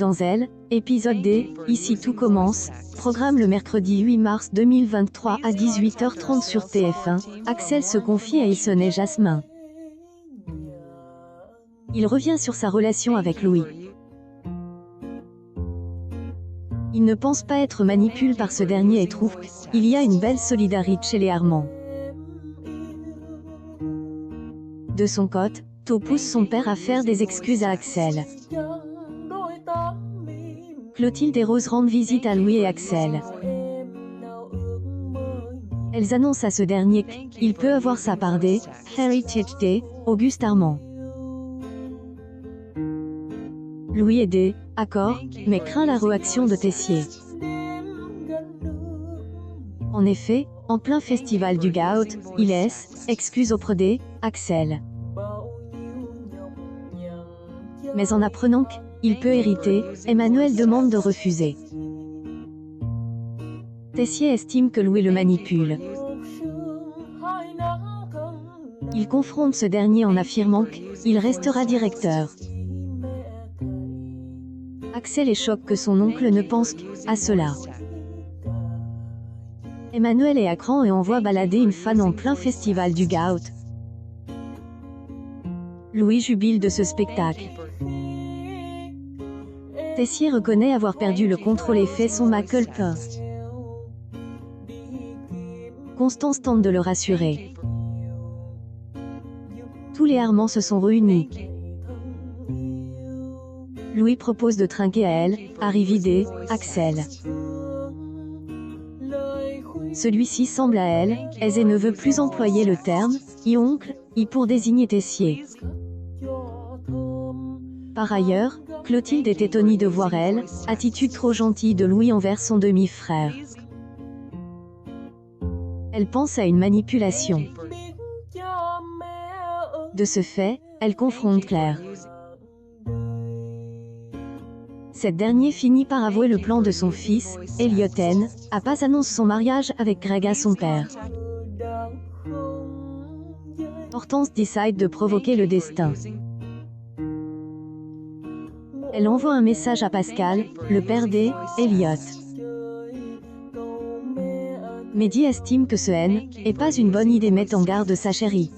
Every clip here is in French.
Dans Elle, épisode D, Ici tout commence, programme le mercredi 8 mars 2023 à 18h30 sur TF1, Axel se confie à Eason et Jasmin. Il revient sur sa relation avec Louis. Il ne pense pas être manipulé par ce dernier et trouve qu'il y a une belle solidarité chez les Armands. De son côté, To pousse son père à faire des excuses à Axel. Clotilde et Rose rendent visite à Louis et Axel. Elles annoncent à ce dernier qu'il peut avoir sa part des Heritage Day, Auguste Armand. Louis est d'accord, mais craint la réaction de Tessier. En effet, en plein festival du Goût, il excuse auprès d'Axel. Mais en apprenant qu'il peut hériter, Emmanuel demande de refuser. Tessier estime que Louis le manipule. Il confronte ce dernier en affirmant qu'il restera directeur. Axel est choqué que son oncle ne pense qu'à cela. Emmanuel est à cran et envoie balader une fan en plein festival du Goût. Louis jubile de ce spectacle. Tessier reconnaît avoir perdu le contrôle et fait son culpa. Constance tente de le rassurer. Tous les Armands se sont réunis. Louis propose de trinquer à elle, arrive Axel. Celui-ci semble à elle, aise et ne veut plus employer le terme « oncle » pour désigner Tessier. Par ailleurs, Clotilde est étonnée de voir elle, attitude trop gentille de Louis envers son demi-frère. Elle pense à une manipulation. De ce fait, elle confronte Claire. Cette dernière finit par avouer le plan de son fils, Elliot pas annonce son mariage avec Greg à son père. Hortense décide de provoquer le destin. Elle envoie un message à Pascal, le père d'Elliot. Mehdi estime que ce n'est pas une bonne idée, met en garde sa chérie.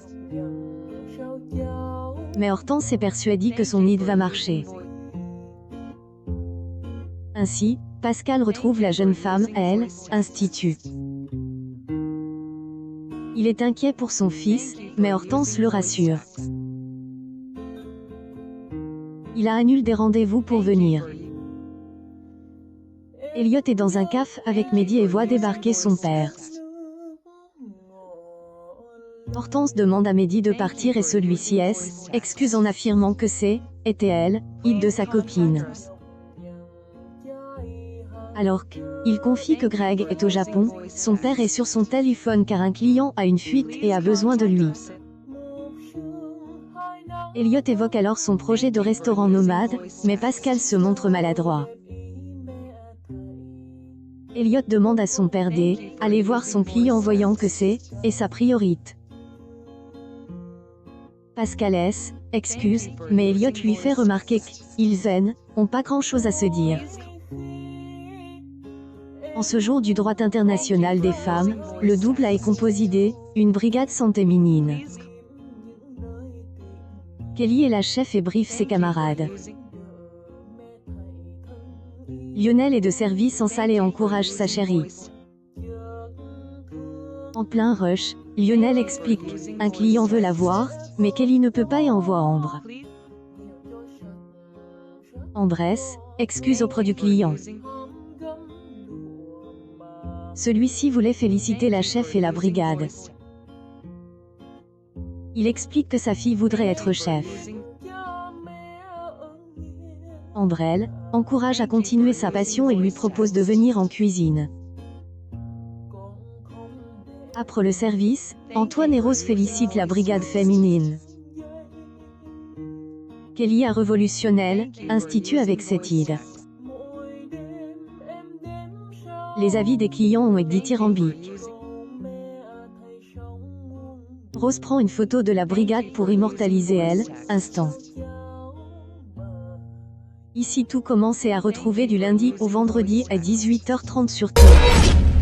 Mais Hortense est persuadée que son idée va marcher. Ainsi, Pascal retrouve la jeune femme à institut. Il est inquiet pour son fils, mais Hortense le rassure. Il a annulé des rendez-vous pour venir. Elliot est dans un café avec Mehdi et voit débarquer son père. Hortense demande à Mehdi de partir et celui-ci excuse en affirmant que était elle, de sa copine. Alors qu'il confie que Greg est au Japon, son père est sur son téléphone car un client a une fuite et a besoin de lui. Elliot évoque alors son projet de restaurant nomade, mais Pascal se montre maladroit. Elliot demande à son père d'aller voir son client voyant que c'est sa priorité. Pascal excuse, mais Elliot lui fait remarquer qu'ils n'ont pas grand-chose à se dire. En ce jour du droit international des femmes, le double est composé d'une brigade santé féminine. Kelly est la chef et briefe ses camarades. Lionel est de service en salle et encourage sa chérie. En plein rush, Lionel explique un client veut la voir, mais Kelly ne peut pas et envoie Ambre. Ambre excuse auprès du client. Celui-ci voulait féliciter la chef et la brigade. Il explique que sa fille voudrait être chef. Ambre encourage à continuer sa passion et lui propose de venir en cuisine. Après le service, Antoine et Rose félicitent la brigade féminine. Kelly a révolutionnel institut avec cette idée. Les avis des clients ont été dithyrambiques. Rose prend une photo de la brigade pour immortaliser instant. Ici tout commence et à retrouver du lundi au vendredi à 18h30 sur TF1.